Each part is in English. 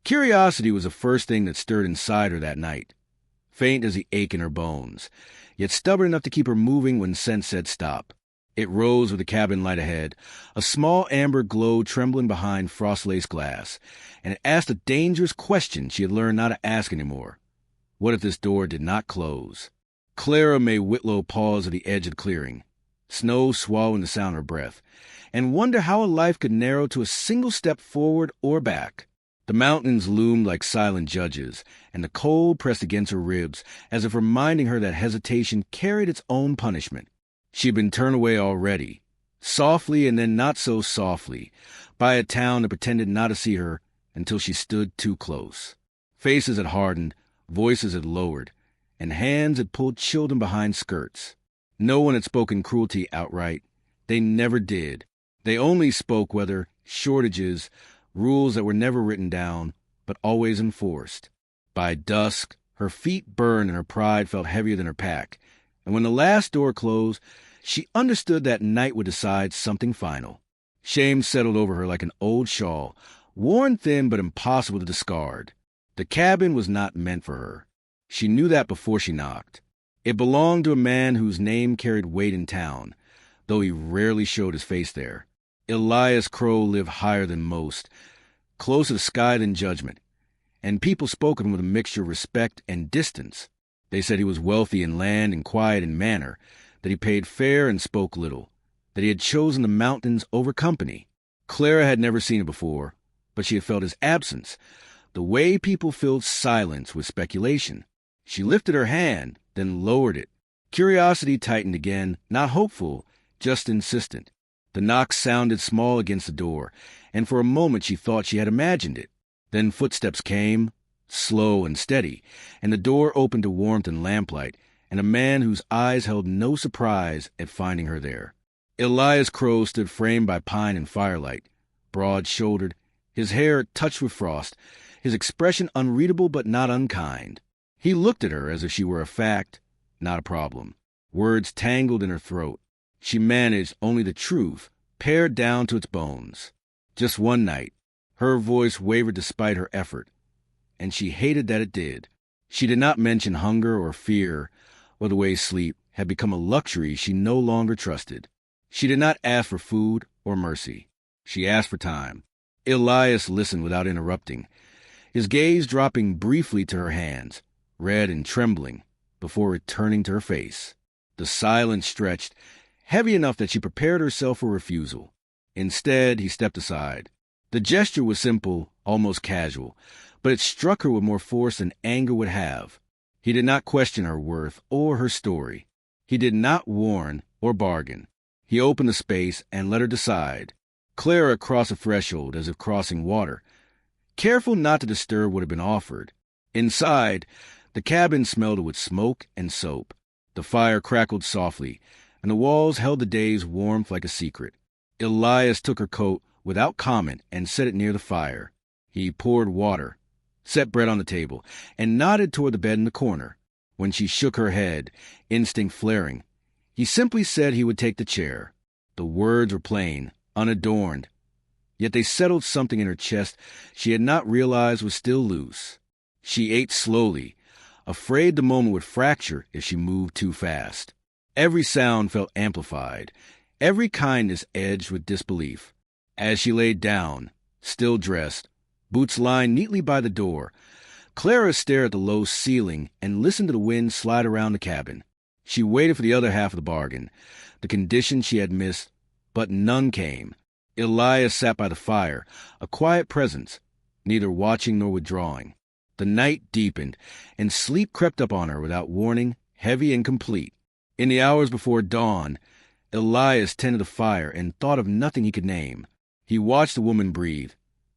Curiosity was the first thing that stirred inside her that night, faint as the ache in her bones, yet stubborn enough to keep her moving when sense said stop. It rose with the cabin light ahead, a small amber glow trembling behind frost-laced glass, and it asked a dangerous question she had learned not to ask anymore. What if this door did not close? Clara made Whitlow pause at the edge of the clearing, snow swallowing the sound of her breath, and wonder how a life could narrow to a single step forward or back. The mountains loomed like silent judges, and the cold pressed against her ribs as if reminding her that hesitation carried its own punishment. She had been turned away already, softly and then not so softly, by a town that pretended not to see her until she stood too close. Faces had hardened, voices had lowered, and hands had pulled children behind skirts. No one had spoken cruelty outright. They never did. They only spoke whether shortages, rules that were never written down, but always enforced. By dusk, her feet burned and her pride felt heavier than her pack, and when the last door closed, she understood that night would decide something final. Shame settled over her like an old shawl, worn thin but impossible to discard. The cabin was not meant for her. She knew that before she knocked. It belonged to a man whose name carried weight in town, though he rarely showed his face there. Elias Crow lived higher than most, closer to sky than judgment, and people spoke of him with a mixture of respect and distance. They said he was wealthy in land and quiet in manner, that he paid fair and spoke little, that he had chosen the mountains over company. Clara had never seen it before, but she had felt his absence, the way people filled silence with speculation. She lifted her hand, then lowered it. Curiosity tightened again, not hopeful, just insistent. The knock sounded small against the door, and for a moment she thought she had imagined it. Then footsteps came, slow and steady, and the door opened to warmth and lamplight, and a man whose eyes held no surprise at finding her there. Elias Crow stood framed by pine and firelight, broad-shouldered, his hair touched with frost, his expression unreadable but not unkind. He looked at her as if she were a fact, not a problem. Words tangled in her throat. She managed only the truth, pared down to its bones. Just one night, her voice wavered despite her effort, and she hated that it did. She did not mention hunger or fear, or the way sleep had become a luxury she no longer trusted. She did not ask for food or mercy. She asked for time. Elias listened without interrupting, his gaze dropping briefly to her hands, red and trembling, before returning to her face. The silence stretched, heavy enough that she prepared herself for refusal. Instead, he stepped aside. The gesture was simple, almost casual, but it struck her with more force than anger would have. He did not question her worth or her story. He did not warn or bargain. He opened the space and let her decide. Clara crossed the threshold as if crossing water, careful not to disturb what had been offered. Inside, the cabin smelled with smoke and soap. The fire crackled softly, and the walls held the day's warmth like a secret. Elias took her coat without comment and set it near the fire. He poured water, set bread on the table, and nodded toward the bed in the corner. When she shook her head, instinct flaring, he simply said he would take the chair. The words were plain, unadorned, yet they settled something in her chest she had not realized was still loose. She ate slowly, afraid the moment would fracture if she moved too fast. Every sound felt amplified, every kindness edged with disbelief. As she laid down, still dressed, boots lying neatly by the door, Clara stared at the low ceiling and listened to the wind slide around the cabin. She waited for the other half of the bargain, the condition she had missed, but none came. Elias sat by the fire, a quiet presence, neither watching nor withdrawing. The night deepened, and sleep crept up on her without warning, heavy and complete. In the hours before dawn, Elias tended the fire and thought of nothing he could name. He watched the woman breathe,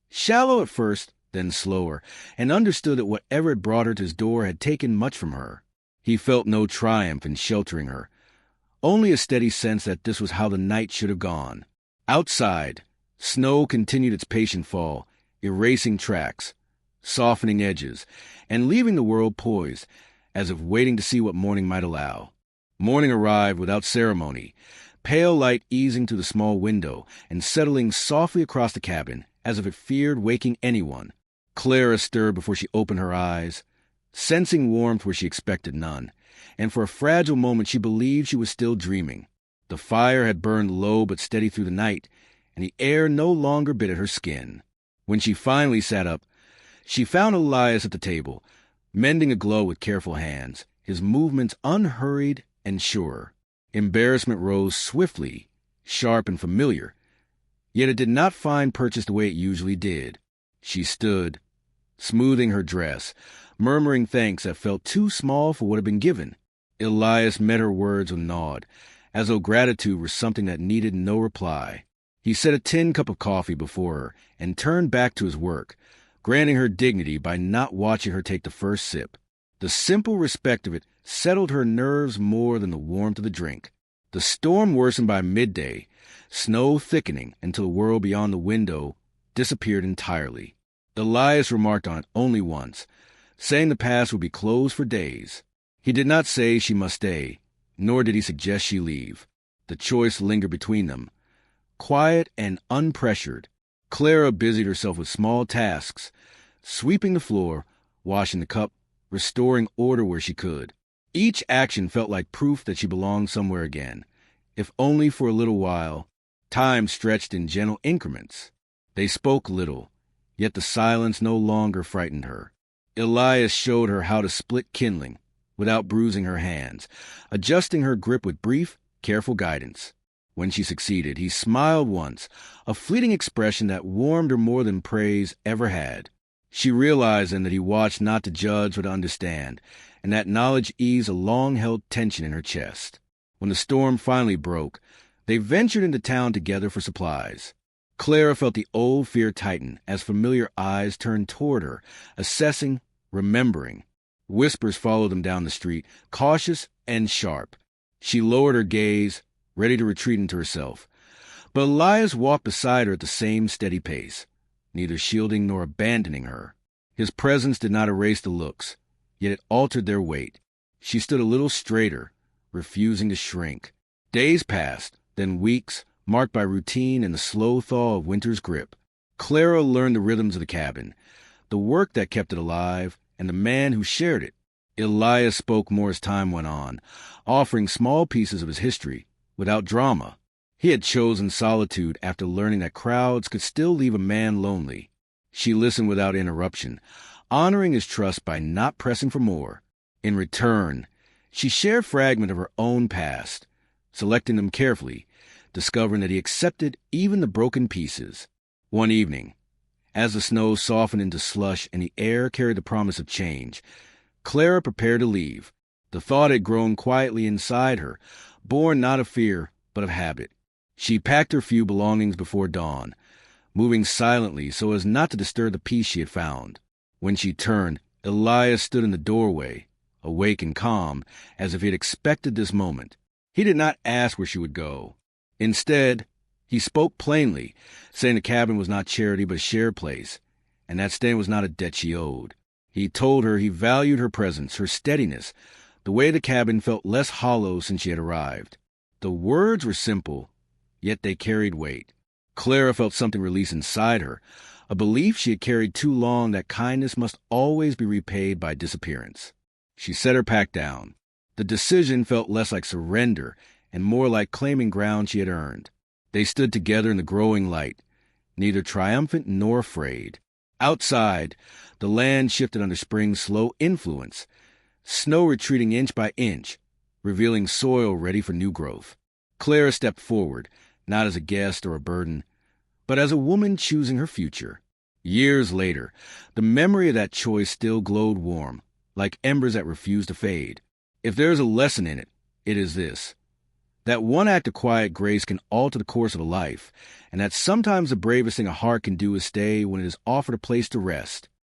shallow at first, then slower, and understood that whatever had brought her to his door had taken much from her. He felt no triumph in sheltering her, only a steady sense that this was how the night should have gone. Outside, snow continued its patient fall, erasing tracks, softening edges, and leaving the world poised, as if waiting to see what morning might allow. Morning arrived without ceremony, pale light easing through the small window and settling softly across the cabin, as if it feared waking anyone. Clara stirred before she opened her eyes, sensing warmth where she expected none, and for a fragile moment she believed she was still dreaming. The fire had burned low but steady through the night, and the air no longer bit at her skin. When she finally sat up, she found Elias at the table, mending a glow with careful hands, his movements unhurried and sure. Embarrassment rose swiftly, sharp and familiar, yet it did not find purchase the way it usually did. She stood, smoothing her dress, murmuring thanks that felt too small for what had been given. Elias met her words with a nod, as though gratitude were something that needed no reply. He set a tin cup of coffee before her and turned back to his work, granting her dignity by not watching her take the first sip. The simple respect of it settled her nerves more than the warmth of the drink. The storm worsened by midday, snow thickening until the world beyond the window disappeared entirely. Elias remarked on it only once, saying the pass would be closed for days. He did not say she must stay, nor did he suggest she leave. The choice lingered between them. Quiet and unpressured, Clara busied herself with small tasks, sweeping the floor, washing the cup, restoring order where she could. Each action felt like proof that she belonged somewhere again, if only for a little while. Time stretched in gentle increments. They spoke little, yet the silence no longer frightened her. Elias showed her how to split kindling without bruising her hands, adjusting her grip with brief, careful guidance. When she succeeded, he smiled once, a fleeting expression that warmed her more than praise ever had. She realized then that he watched not to judge but to understand, and that knowledge eased a long-held tension in her chest. When the storm finally broke, they ventured into town together for supplies. Clara felt the old fear tighten as familiar eyes turned toward her, assessing, remembering. Whispers followed them down the street, cautious and sharp. She lowered her gaze, ready to retreat into herself. But Elias walked beside her at the same steady pace, neither shielding nor abandoning her. His presence did not erase the looks, yet it altered their weight. She stood a little straighter, refusing to shrink. Days passed, then weeks, marked by routine and the slow thaw of winter's grip. Clara learned the rhythms of the cabin, the work that kept it alive, and the man who shared it. Elias spoke more as time went on, offering small pieces of his history, without drama. He had chosen solitude after learning that crowds could still leave a man lonely. She listened without interruption, honoring his trust by not pressing for more. In return, she shared fragments of her own past, selecting them carefully, discovering that he accepted even the broken pieces. One evening, as the snow softened into slush and the air carried the promise of change, Clara prepared to leave. The thought had grown quietly inside her, born not of fear, but of habit. She packed her few belongings before dawn, moving silently so as not to disturb the peace she had found. When she turned, Elias stood in the doorway, awake and calm, as if he had expected this moment. He did not ask where she would go. Instead, he spoke plainly, saying the cabin was not charity but a shared place, and that staying was not a debt she owed. He told her he valued her presence, her steadiness, the way the cabin felt less hollow since she had arrived. The words were simple, yet they carried weight. Clara felt something release inside her, a belief she had carried too long that kindness must always be repaid by disappearance. She set her pack down. The decision felt less like surrender and more like claiming ground she had earned. They stood together in the growing light, neither triumphant nor afraid. Outside, the land shifted under spring's slow influence, snow retreating inch by inch, revealing soil ready for new growth. Clara stepped forward, not as a guest or a burden, but as a woman choosing her future. Years later, the memory of that choice still glowed warm, like embers that refused to fade. If there is a lesson in it, it is this: that one act of quiet grace can alter the course of a life, and that sometimes the bravest thing a heart can do is stay when it is offered a place to rest.